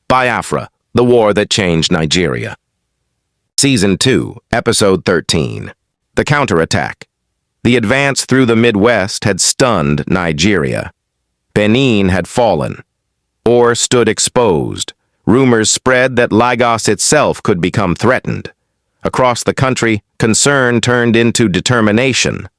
Biafra, the war that changed Nigeria. Season 2, Episode 13. The Counterattack. The advance through the Midwest had stunned Nigeria. Benin had fallen. Ore stood exposed. Rumors spread that Lagos itself could become threatened. Across the country, concern turned into determination.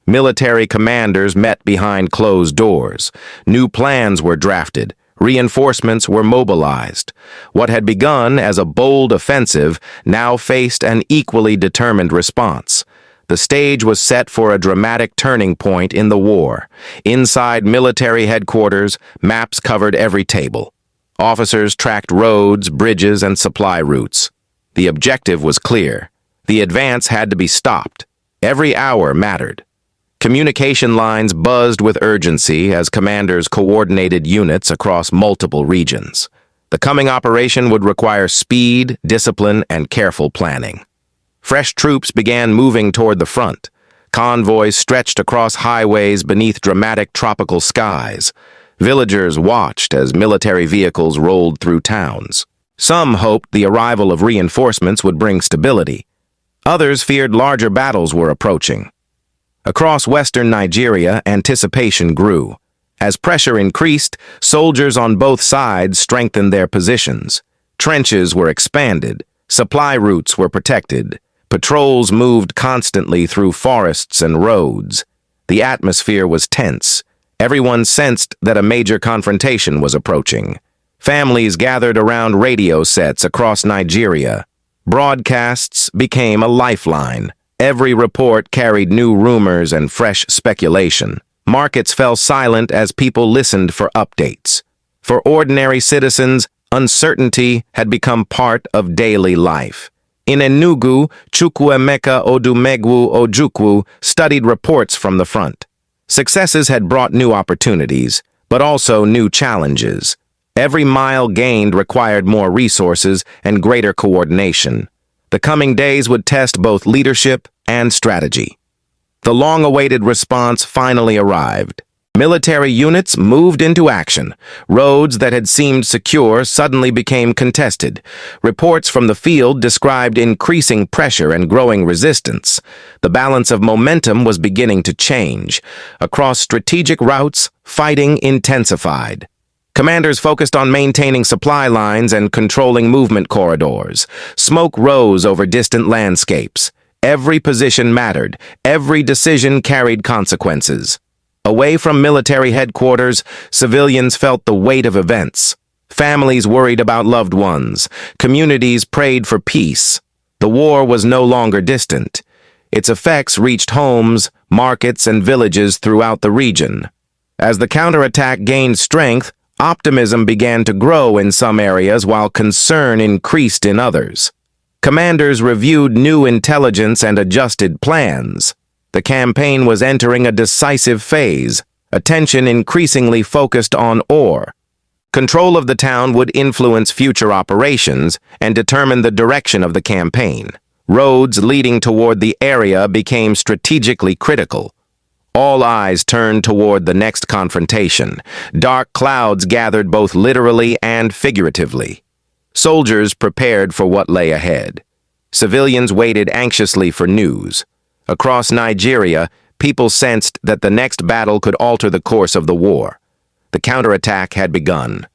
Military commanders met behind closed doors. New plans were drafted. Reinforcements were mobilized. What had begun as a bold offensive now faced an equally determined response. The stage was set for a dramatic turning point in the war. Inside military headquarters, maps covered every table. Officers tracked roads, bridges, and supply routes. The objective was clear. The advance had to be stopped. Every hour mattered. Communication lines buzzed with urgency as commanders coordinated units across multiple regions. The coming operation would require speed, discipline, and careful planning. Fresh troops began moving toward the front. Convoys stretched across highways beneath dramatic tropical skies. Villagers watched as military vehicles rolled through towns. Some hoped the arrival of reinforcements would bring stability. Others feared larger battles were approaching. Across western Nigeria, anticipation grew. As pressure increased, soldiers on both sides strengthened their positions. Trenches were expanded. Supply routes were protected. Patrols moved constantly through forests and roads. The atmosphere was tense. Everyone sensed that a major confrontation was approaching. Families gathered around radio sets across Nigeria. Broadcasts became a lifeline. Every report carried new rumors and fresh speculation. Markets fell silent as people listened for updates. For ordinary citizens, uncertainty had become part of daily life. In Enugu, Chukwuemeka Odumegwu Ojukwu studied reports from the front. Successes had brought new opportunities, but also new challenges. Every mile gained required more resources and greater coordination. The coming days would test both leadership and strategy. The long-awaited response finally arrived. Military units moved into action. Roads that had seemed secure suddenly became contested. Reports from the field described increasing pressure and growing resistance. The balance of momentum was beginning to change. Across strategic routes, fighting intensified. Commanders focused on maintaining supply lines and controlling movement corridors. Smoke rose over distant landscapes. Every position mattered. Every decision carried consequences. Away from military headquarters, civilians felt the weight of events. Families worried about loved ones. Communities prayed for peace. The war was no longer distant. Its effects reached homes, markets, and villages throughout the region. As the counterattack gained strength, optimism began to grow in some areas while concern increased in others. Commanders reviewed new intelligence and adjusted plans. The campaign was entering a decisive phase, attention increasingly focused on ore. Control of the town would influence future operations and determine the direction of the campaign. Roads leading toward the area became strategically critical. All eyes turned toward the next confrontation. Dark clouds gathered both literally and figuratively. Soldiers prepared for what lay ahead. Civilians waited anxiously for news. Across Nigeria, people sensed that the next battle could alter the course of the war. The counterattack had begun.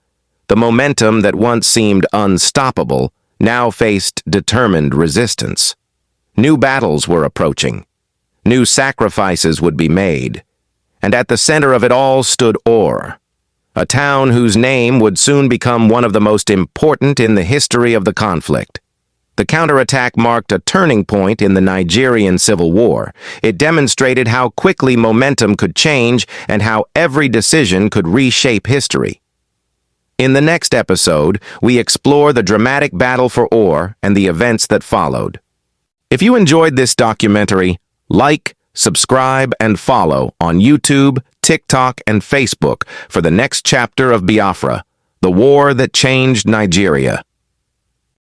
The momentum that once seemed unstoppable now faced determined resistance. New battles were approaching. New sacrifices would be made. And at the center of it all stood Ore, a town whose name would soon become one of the most important in the history of the conflict. The counterattack marked a turning point in the Nigerian Civil War. It demonstrated how quickly momentum could change and how every decision could reshape history. In the next episode, we explore the dramatic battle for Ore and the events that followed. If you enjoyed this documentary, like, subscribe, and follow on YouTube, TikTok, and Facebook for the next chapter of Biafra, the war that changed Nigeria.